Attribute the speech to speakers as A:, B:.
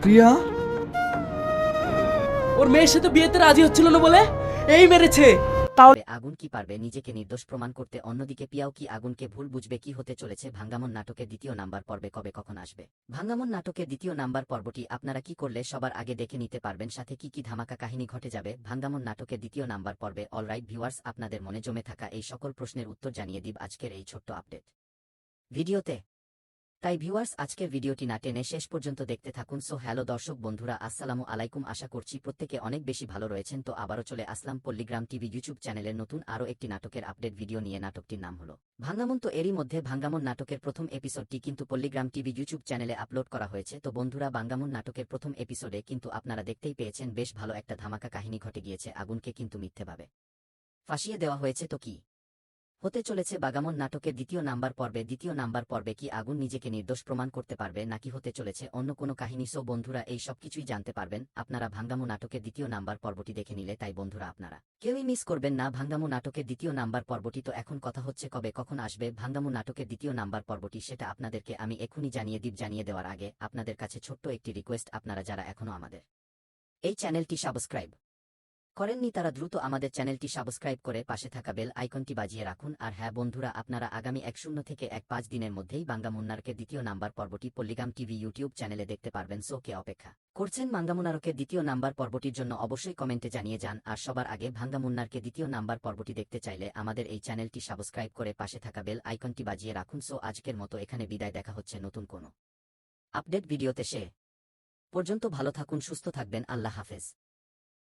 A: প্রিয়া,
B: ওর মেয়ের সাথে বিয়েতে রাজি হচ্ছিল না বলে এই মেরেছে।
C: তবে আগুন কি পারবে নিজেকে নির্দোষ প্রমাণ করতে? অন্যদিকে পিয়াও কি আগুনকে ভুল বুঝবে? কি হতে চলেছে ভাঙ্গামন নাটকের দ্বিতীয় নাম্বার পর্বে কবে কখন আসবে? ভাঙ্গামন নাটকের দ্বিতীয় নাম্বার পর্বটি আপনারা কি করলে সবার আগে দেখে নিতে পারবেন? সাথে কি কি ধামাকা কাহিনী ঘটে যাবে ভাঙ্গামন নাটকের দ্বিতীয় নাম্বার পর্বে? অলরাইট ভিউয়ার্স, আপনাদের মনে জমে থাকা এই সকল প্রশ্নের উত্তর জানিয়ে দিব আজকের এই ছোট্ট আপডেট ভিডিওতে। তাই ভিউয়ার্স, আজকের ভিডিওটি না টেনে শেষ পর্যন্ত দেখতে থাকুন। সো হ্যালো দর্শক বন্ধুরা, আসসালামু আলাইকুম। আশা করছি প্রত্যেকে অনেক বেশি ভালো রয়েছেন। তো আবারও চলে আসলাম পল্লীগ্রাম টিভি ইউটিউব চ্যানেলের নতুন আরও একটি নাটকের আপডেট ভিডিও নিয়ে। নাটকটির নাম হলো ভাঙ্গামন। তো এরই মধ্যে ভাঙ্গামন নাটকের প্রথম এপিসোডটি কিন্তু পল্লীগ্রাম টিভি ইউটিউব চ্যানেলে আপলোড করা হয়েছে। তো বন্ধুরা, ভাঙ্গামন নাটকের প্রথম এপিসোডে কিন্তু আপনারা দেখতেই পেয়েছেন বেশ ভালো একটা ধামাকা কাহিনী ঘটে গিয়েছে। আগুনকে কিন্তু মিথ্যেভাবে ফাঁসিয়ে দেওয়া হয়েছে। তো কি হতে চলেছে ভাঙ্গামন নাটকের দ্বিতীয় নাম্বার পর্বে? দ্বিতীয় নাম্বার পর্বে কি আগুন নিজেকে নির্দোষ প্রমাণ করতে পারবে, নাকি হতে চলেছে অন্য কোনো কাহিনী? সো বন্ধুরা, এই সবকিছুই জানতে পারবেন আপনারা ভাঙ্গামন নাটকের দ্বিতীয় নাম্বার পর্বটি দেখে নিলে। তাই বন্ধুরা, আপনারা কেউই মিস করবেন না ভাঙ্গামন নাটকের দ্বিতীয় নাম্বার পর্বটি। তো এখন কথা হচ্ছে কবে কখন আসবে ভাঙ্গামন নাটকের দ্বিতীয় নাম্বার পর্বটি, সেটা আপনাদেরকে আমি এখনই জানিয়ে দেওয়ার আগে আপনাদের কাছে ছোট্ট একটি রিকোয়েস্ট, আপনারা যারা এখনও আমাদের এই চ্যানেলটি সাবস্ক্রাইব করেননি তারা দ্রুত আমাদের চ্যানেলটি সাবস্ক্রাইব করে পাশে থাকা বেল আইকনটি বাজিয়ে রাখুন। আর হ্যাঁ বন্ধুরা, আপনারা আগামী 10 থেকে 15 দিনের মধ্যেই ভাঙ্গামন নাটকের দ্বিতীয় নাম্বার পর্বটি পল্লীগ্রাম টিভি ইউটিউব চ্যানেলে দেখতে পারবেন। সো কে অপেক্ষা করছেন? ভাঙ্গামন নাটকের দ্বিতীয় নাম্বার পর্বটির জন্য অবশ্যই কমেন্টে জানিয়ে যান। আর সবার আগে ভাঙ্গামন নাটকের দ্বিতীয় নাম্বার পর্বটি দেখতে চাইলে আমাদের এই চ্যানেলটি সাবস্ক্রাইব করে পাশে থাকা বেল আইকনটি বাজিয়ে রাখুন। সো আজকের মতো এখানে বিদায়, দেখা হচ্ছে নতুন কোনো আপডেট ভিডিওতে। সে পর্যন্ত ভালো থাকুন, সুস্থ থাকবেন, আল্লাহ হাফেজ।